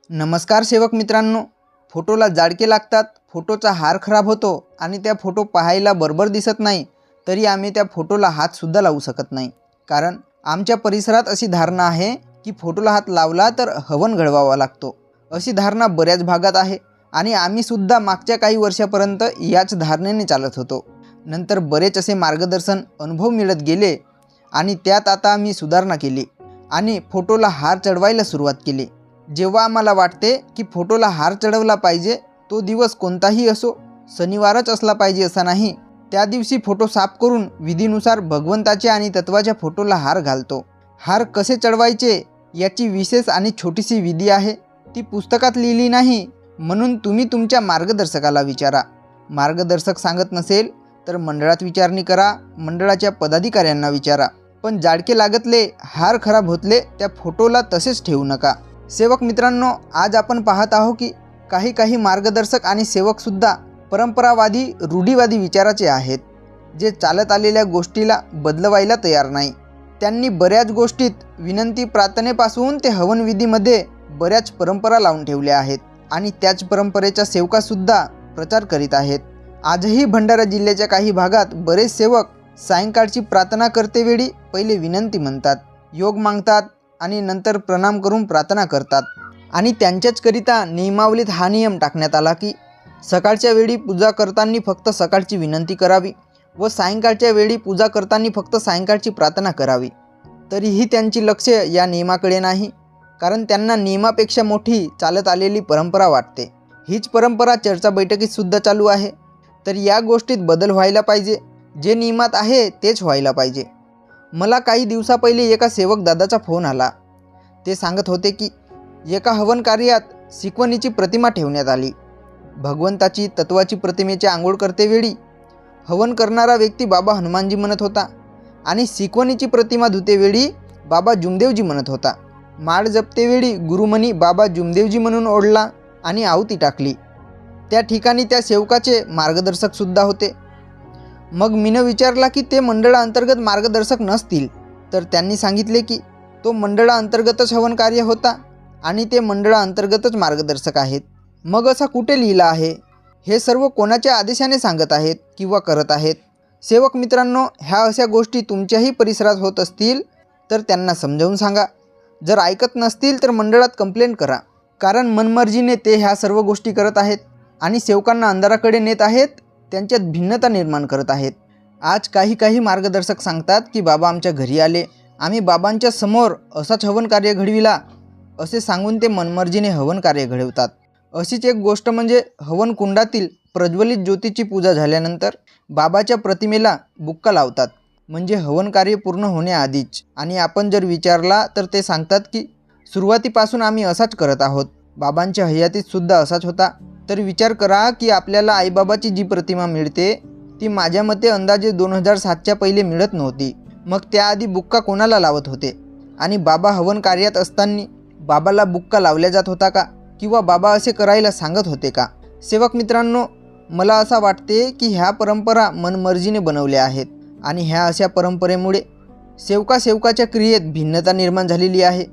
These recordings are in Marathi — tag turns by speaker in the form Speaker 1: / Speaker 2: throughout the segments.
Speaker 1: नमस्कार सेवक मित्रांनो, फोटोला जाडके लागतात, फोटोचा हार खराब होतो आणि त्या फोटो पाहायला बरोबर दिसत नाही, तरी आम्ही त्या फोटोला हातसुद्धा लावू शकत नाही. कारण आमच्या परिसरात अशी धारणा आहे की फोटोला हात लावला तर हवन घडवावा लागतो. अशी धारणा बऱ्याच भागात आहे आणि आम्हीसुद्धा मागच्या काही वर्षापर्यंत याच धारणेने चालत होतो. नंतर बरेच असे मार्गदर्शन अनुभव मिळत गेले आणि त्यात आता आम्ही सुधारणा केली आणि फोटोला हार चढवायला सुरुवात केली. जेव्हा आम्हाला वाटते की फोटोला हार चढवला पाहिजे, तो दिवस कोणताही असो, शनिवारच असला पाहिजे असा नाही, त्या दिवशी फोटो साफ करून विधीनुसार भगवंताच्या आणि तत्वाच्या फोटोला हार घालतो. हार कसे चढवायचे याची विशेष आणि छोटीशी विधी आहे. ती पुस्तकात लिहिली नाही, म्हणून तुम्ही तुमच्या मार्गदर्शकाला विचारा. मार्गदर्शक सांगत नसेल तर मंडळात विचारणी करा, मंडळाच्या पदाधिकाऱ्यांना विचारा. पण जाडके लागतले, हार खराब होतले, त्या फोटोला तसेच ठेवू नका. सेवक मित्रांनो, आज आपण पाहत आहोत की काही मार्गदर्शक आणि सेवकसुद्धा परंपरावादी रूढीवादी विचाराचे आहेत, जे चालत आलेल्या गोष्टीला बदलवायला तयार नाही. त्यांनी बऱ्याच गोष्टीत विनंती प्रार्थनेपासून ते हवनविधीमध्ये बऱ्याच परंपरा लावून ठेवल्या आहेत आणि त्याच परंपरेच्या सेवकासुद्धा प्रचार करीत आहेत. आजही भंडारा जिल्ह्याच्या काही भागात बरेच सेवक सायंकाळची प्रार्थना करतेवेळी पहिले विनंती म्हणतात, योग मागतात आणि नंतर प्रणाम करून प्रार्थना करतात. आणि त्यांच्याचकरिता नियमावलीत हा नियम टाकण्यात आला की सकाळच्या वेळी पूजा करताना फक्त सकाळची विनंती करावी व सायंकाळच्या वेळी पूजा करताना फक्त सायंकाळची प्रार्थना करावी. तरीही त्यांची लक्ष या नियमाकडे नाही, कारण त्यांना नियमापेक्षा मोठी चालत आलेली परंपरा वाटते. हीच परंपरा चर्चा बैठकीतसुद्धा चालू आहे. तर या गोष्टीत बदल व्हायला पाहिजे. जे नियमात आहे तेच व्हायला पाहिजे. मला काही दिवसापहिले एका सेवक दादाचा फोन आला. ते सांगत होते की एका हवन कार्यात शिकवणीची प्रतिमा ठेवण्यात आली. भगवंताची तत्वाची प्रतिमेची आंघोळ करतेवेळी हवन करणारा व्यक्ती बाबा हनुमानजी म्हणत होता आणि शिकवणीची प्रतिमा धुतेवेळी बाबा जुमदेवजी म्हणत होता. माळ जपतेवेळी गुरुमनी बाबा जुमदेवजी म्हणून ओढला आणि आहुती टाकली. त्या ठिकाणी त्या सेवकाचे मार्गदर्शकसुद्धा होते. मग मीनं विचारला की ते मंडळाअंतर्गत मार्गदर्शक नसतील, तर त्यांनी सांगितले की तो मंडळाअंतर्गतच हवन कार्य होता आणि ते मंडळाअंतर्गतच मार्गदर्शक आहेत. मग असा कुठे लिहिलं आहे? हे सर्व कोणाच्या आदेशाने सांगत आहेत किंवा करत आहेत? सेवक मित्रांनो, ह्या अशा गोष्टी तुमच्याही परिसरात होत असतील तर त्यांना समजावून सांगा. जर ऐकत नसतील तर मंडळात कंप्लेंट करा, कारण मनमर्जीने ते ह्या सर्व गोष्टी करत आहेत आणि सेवकांना अंधाराकडे नेत आहेत, त्यांच्यात भिन्नता निर्माण करत आहेत. आज काही मार्गदर्शक सांगतात की बाबा आमच्या घरी आले, आम्ही बाबांच्या समोर असाच हवन कार्य घडविला, असे सांगून ते मनमर्जीने हवन कार्य घडवतात. अशीच एक गोष्ट म्हणजे हवन कुंडातील प्रज्वलित ज्योतीची पूजा झाल्यानंतर बाबाच्या प्रतिमेला बुक्का लावतात, म्हणजे हवन कार्य पूर्ण होण्याआधीच. आणि आपण जर विचारला तर ते सांगतात की सुरुवातीपासून आम्ही असाच करत आहोत, बाबांच्या हयातीत सुद्धा असाच होता. तर विचार करा की आपल्याला आईबाबाची जी प्रतिमा मिळते ती माझ्या मते अंदाजे 2007च्या पहिले मिळत नव्हती. मग त्याआधी बुक्का कोणाला लावत होते? आणि बाबा हवन कार्यात असताना बाबाला बुक्का लावल्या जात होता का? किंवा बाबा असे करायला सांगत होते का? सेवक मित्रांनो, मला असं वाटते की ह्या परंपरा मनमर्जीने बनवल्या आहेत आणि ह्या अशा परंपरेमुळे सेवकाच्या क्रियेत भिन्नता निर्माण झालेली आहे.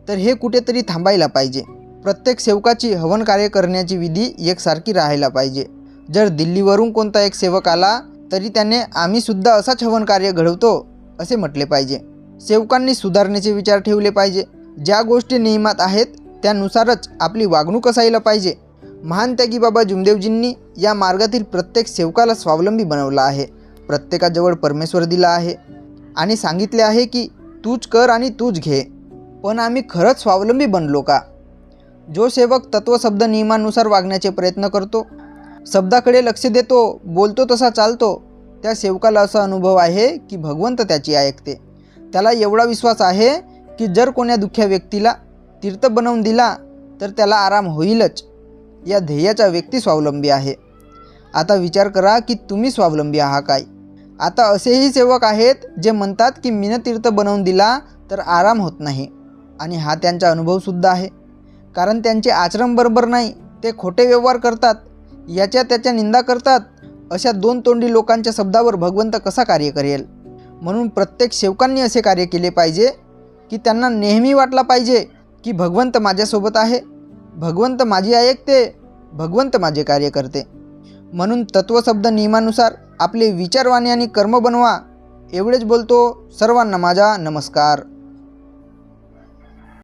Speaker 1: तर हे कुठेतरी थांबायला पाहिजे. प्रत्येक सेवकाची हवन कार्य करण्याची विधी एकसारखी राहायला पाहिजे. जर दिल्लीवरून कोणता एक सेवक आला तरी त्याने आम्हीसुद्धा असाच हवन कार्य घडवतो असे म्हटले पाहिजे. सेवकांनी सुधारण्याचे विचार ठेवले पाहिजे. ज्या गोष्टी नियमात आहेत त्यानुसारच आपली वागणूक असायला पाहिजे. महान त्यागी बाबा जुमदेवजींनी या मार्गातील प्रत्येक सेवकाला स्वावलंबी बनवला आहे. प्रत्येकाजवळ परमेश्वर दिला आहे आणि सांगितले आहे की तूच कर आणि तूच घे. पण आम्ही खरंच स्वावलंबी बनलो का? जो सेवक तत्वशब्द नियमानुसार वागण्याचे प्रयत्न करतो, शब्दाकडे लक्ष देतो, बोलतो तसा चालतो, त्या सेवकाला असा अनुभव आहे की भगवंत त्याची ऐकते. त्याला एवढा विश्वास आहे की जर कोण्या दुःख्या व्यक्तीला तीर्थ बनवून दिला तर त्याला आराम होईलच. या ध्येयाचा व्यक्ती स्वावलंबी आहे. आता विचार करा की तुम्ही स्वावलंबी आहात काय? आता असेही सेवक आहेत जे म्हणतात की मीनं तीर्थ बनवून दिला तर आराम होत नाही, आणि हा त्यांचा अनुभवसुद्धा आहे. कारण त्यांचे आचरण बरोबर नाही, ते खोटे व्यवहार करतात, याच्या त्याच्या निंदा करतात. अशा दोन तोंडी लोकांच्या शब्दावर भगवंत कसा कार्य करेल? म्हणून प्रत्येक सेवकांनी असे कार्य केले पाहिजे की त्यांना नेहमी वाटला पाहिजे की भगवंत माझ्यासोबत आहे. भगवंत माझी ऐकते, भगवंत माझे कार्य करते. म्हणून तत्वशब्द नियमानुसार आपले विचार, वाणी आणि कर्म बनवा. एवढेच बोलतो. सर्वांना माझा नमस्कार.